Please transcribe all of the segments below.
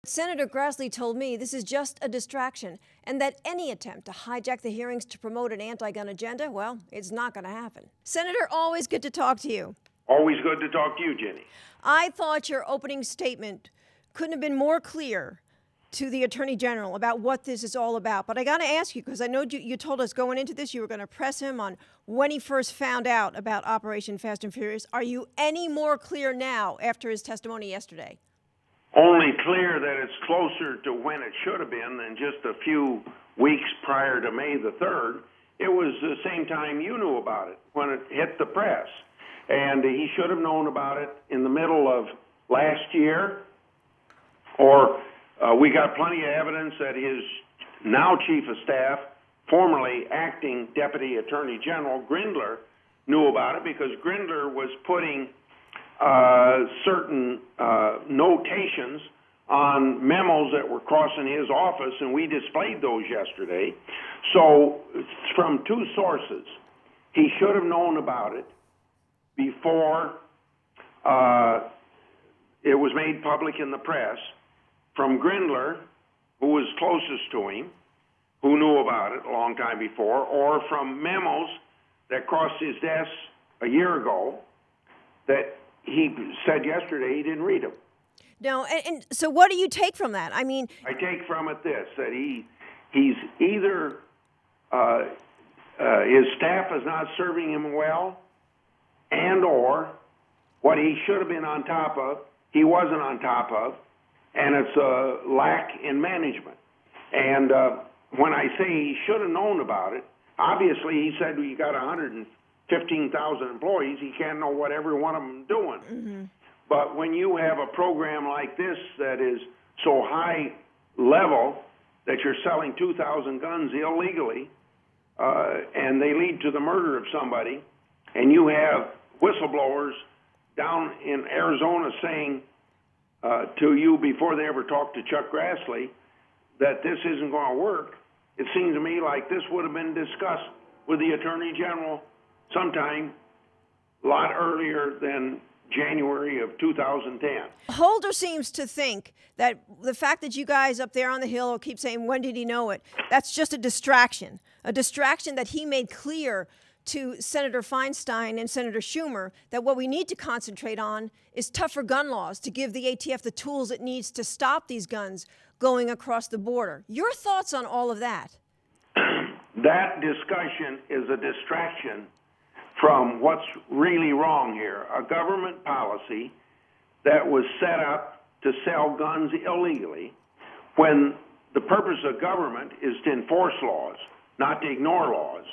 Senator Grassley told me this is just a distraction and that any attempt to hijack the hearings to promote an anti-gun agenda, well, it's not going to happen. Senator, always good to talk to you. Always good to talk to you, Jenny. I thought your opening statement couldn't have been more clear to the Attorney General about what this is all about. But I got to ask you, because I know you told us going into this you were going to press him on when he first found out about Operation Fast and Furious. Are you any more clear now after his testimony yesterday? Only clear that it's closer to when it should have been than just a few weeks prior to May the 3rd. It was the same time you knew about it, when it hit the press. And he should have known about it in the middle of last year, or we got plenty of evidence that his now Chief of Staff, formerly acting Deputy Attorney General Grindler, knew about it because Grindler was putting certain notations on memos that were crossing his office, and we displayed those yesterday. So from two sources, he should have known about it before it was made public in the press. From Grindler, who was closest to him, who knew about it a long time before, or from memos that crossed his desk a year ago that he said yesterday he didn't read them. No, and so what do you take from that? I mean, I take from it this, that he's either his staff is not serving him well, and or what he should have been on top of, he wasn't on top of, and it's a lack in management. And when I say he should have known about it, obviously he said we got 115,000 employees. He can't know what every one of them is doing. Mm-hmm. But when you have a program like this that is so high level that you're selling 2,000 guns illegally, and they lead to the murder of somebody, and you have whistleblowers down in Arizona saying to you before they ever talked to Chuck Grassley that this isn't going to work, it seems to me like this would have been discussed with the Attorney General sometime a lot earlier than January of 2010. Holder seems to think that the fact that you guys up there on the Hill keep saying, when did he know it? That's just a distraction that he made clear to Senator Feinstein and Senator Schumer that what we need to concentrate on is tougher gun laws to give the ATF the tools it needs to stop these guns going across the border. Your thoughts on all of that? That discussion is a distraction from what's really wrong here. A government policy that was set up to sell guns illegally when the purpose of government is to enforce laws, not to ignore laws,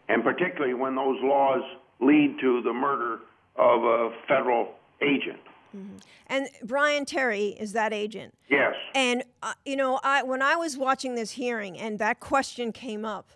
and particularly when those laws lead to the murder of a federal agent. Mm-hmm. And Brian Terry is that agent. Yes. And, when I was watching this hearing and that question came up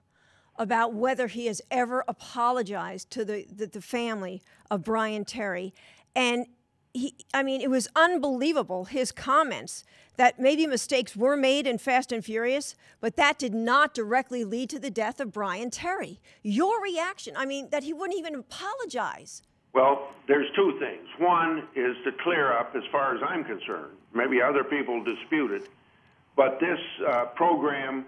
about whether he has ever apologized to the family of Brian Terry, and it was unbelievable, his comments that maybe mistakes were made in Fast and Furious, but that did not directly lead to the death of Brian Terry. Your reaction, that he wouldn't even apologize. Well, there's two things. One is to clear up, as far as I'm concerned. Maybe other people dispute it, but this program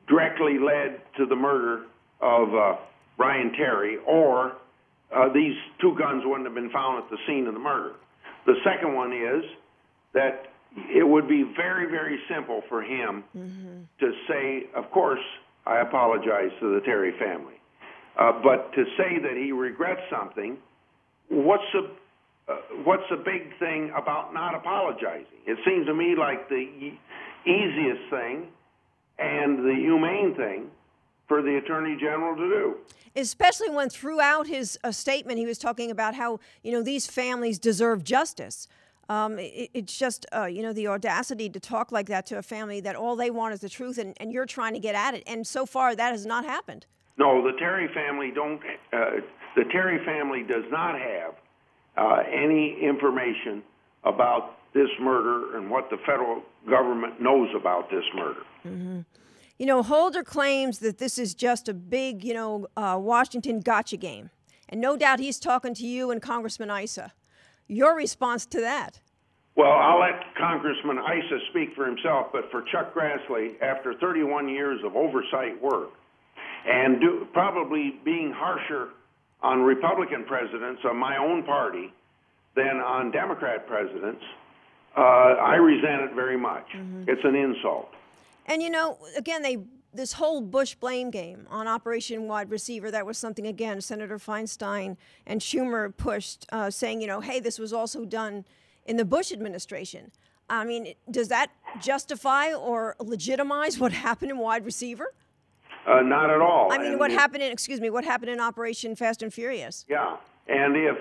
directly led to the murder of Brian Terry, or these two guns wouldn't have been found at the scene of the murder. The second one is that it would be very, very simple for him to say, of course, I apologize to the Terry family. But to say that he regrets something, what's the big thing about not apologizing? It seems to me like the easiest thing and the humane thing for the Attorney General to do. Especially when throughout his statement he was talking about how, these families deserve justice. It's just, the audacity to talk like that to a family that all they want is the truth, and you're trying to get at it. And so far that has not happened. No, the Terry family the Terry family does not have any information about this murder and what the federal government knows about this murder. Mm-hmm. Holder claims that this is just a big, Washington gotcha game. And no doubt he's talking to you and Congressman Issa. Your response to that? Well, I'll let Congressman Issa speak for himself, but for Chuck Grassley, after 31 years of oversight work and probably being harsher on Republican presidents of my own party than on Democrat presidents, I resent it very much. Mm-hmm. It's an insult. And, you know, again, this whole Bush blame game on Operation Wide Receiver, that was something, again, Senator Feinstein and Schumer pushed, saying, you know, hey, this was also done in the Bush administration. I mean, does that justify or legitimize what happened in Wide Receiver? Not at all. I mean, what happened in Operation Fast and Furious? Yeah, and if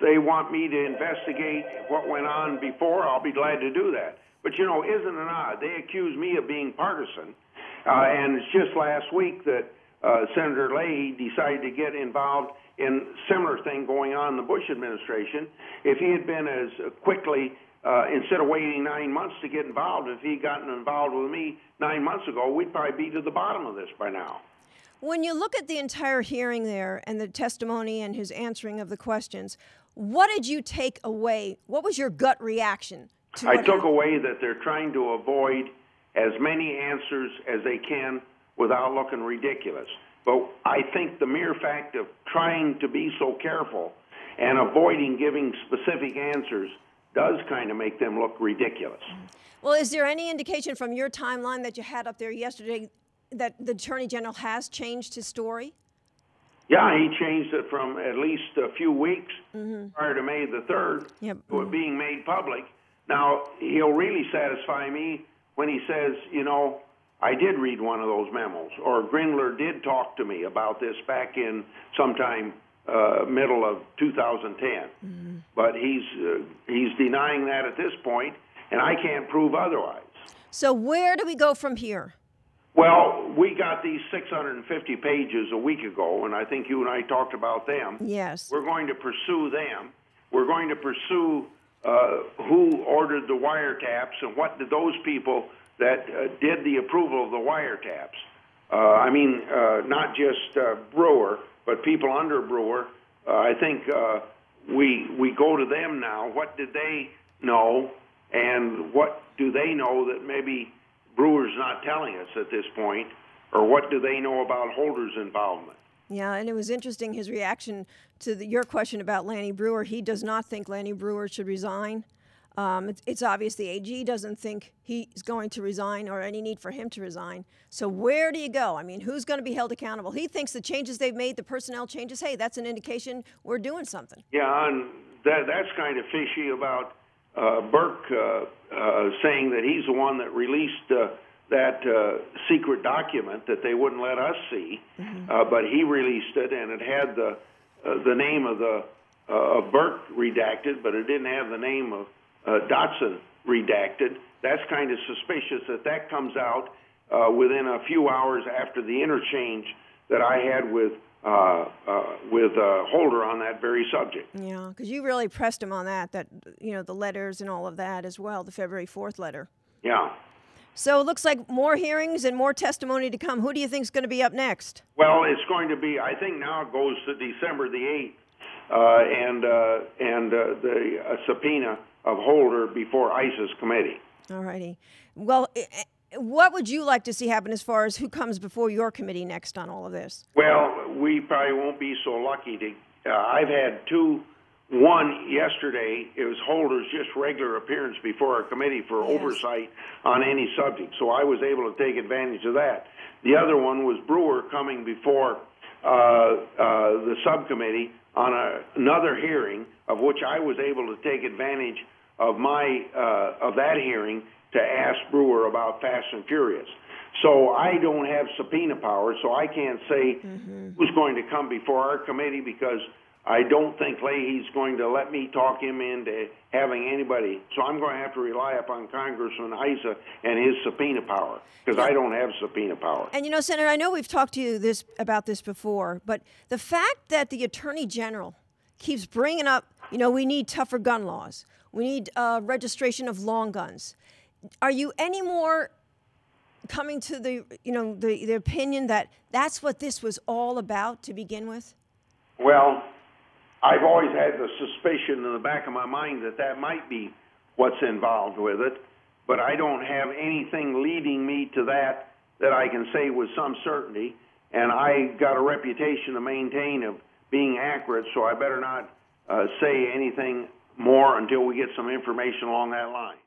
they want me to investigate what went on before, I'll be glad to do that. But, you know, isn't it odd? They accuse me of being partisan, and it's just last week that Senator Leahy decided to get involved in similar thing going on in the Bush administration. If he had been as quickly, instead of waiting 9 months to get involved, if he'd gotten involved with me 9 months ago, we'd probably be to the bottom of this by now. When you look at the entire hearing there and the testimony and his answering of the questions, what did you take away? What was your gut reaction to I took away that they're trying to avoid as many answers as they can without looking ridiculous. But I think the mere fact of trying to be so careful and avoiding giving specific answers does kind of make them look ridiculous. Well, is there any indication from your timeline that you had up there yesterday that the Attorney General has changed his story? Yeah, he changed it from at least a few weeks prior to May the 3rd to it being made public. Now, he'll really satisfy me when he says, you know, I did read one of those memos, or Grindler did talk to me about this back in sometime middle of 2010. But he's denying that at this point, and I can't prove otherwise. So where do we go from here? Well, we got these 650 pages a week ago, and I think you and I talked about them. Yes. We're going to pursue them. We're going to pursue who ordered the wiretaps and what did those people that did the approval of the wiretaps. I mean, not just Brewer, but people under Brewer. I think we go to them now. What did they know, and what do they know that maybe Brewer's not telling us at this point, or what do they know about Holder's involvement? Yeah, and it was interesting, his reaction to your question about Lanny Brewer. He does not think Lanny Brewer should resign. It's obvious the AG doesn't think he's going to resign or any need for him to resign. So where do you go? I mean, who's going to be held accountable? He thinks the changes they've made, the personnel changes, hey, that's an indication we're doing something. Yeah, and that's kind of fishy about Burke saying that he's the one that released that secret document that they wouldn't let us see, but he released it, and it had the name of Burke redacted, but it didn't have the name of Dotson redacted. That's kind of suspicious that comes out within a few hours after the interchange that I had with Holder on that very subject. Yeah, because you really pressed him on that, you know, the letters and all of that as well, the February 4th letter. Yeah. So it looks like more hearings and more testimony to come. Who do you think is going to be up next? Well, it's going to be, I think now it goes to December the 8th, and the subpoena of Holder before ISIS committee. All righty. Well, what would you like to see happen as far as who comes before your committee next on all of this? Well, we probably won't be so lucky to. I've had two. One yesterday, it was Holder's just regular appearance before our committee for oversight on any subject, so I was able to take advantage of that. The other one was Brewer coming before the subcommittee on another hearing, of which I was able to take advantage of of that hearing to ask Brewer about Fast and Furious. So I don't have subpoena power, so I can't say who's going to come before our committee, because I don't think Leahy's going to let me talk him into having anybody. So I'm going to have to rely upon Congressman Issa and his subpoena power, because I don't have subpoena power. And, you know, Senator, I know we've talked to you about this before, but the fact that the Attorney General keeps bringing up, you know, we need tougher gun laws, we need registration of long guns. Are you any more coming to the opinion that that's what this was all about to begin with? Well, I've always had the suspicion in the back of my mind that that might be what's involved with it, but I don't have anything leading me to that I can say with some certainty, and I got a reputation to maintain of being accurate, so I better not say anything more until we get some information along that line.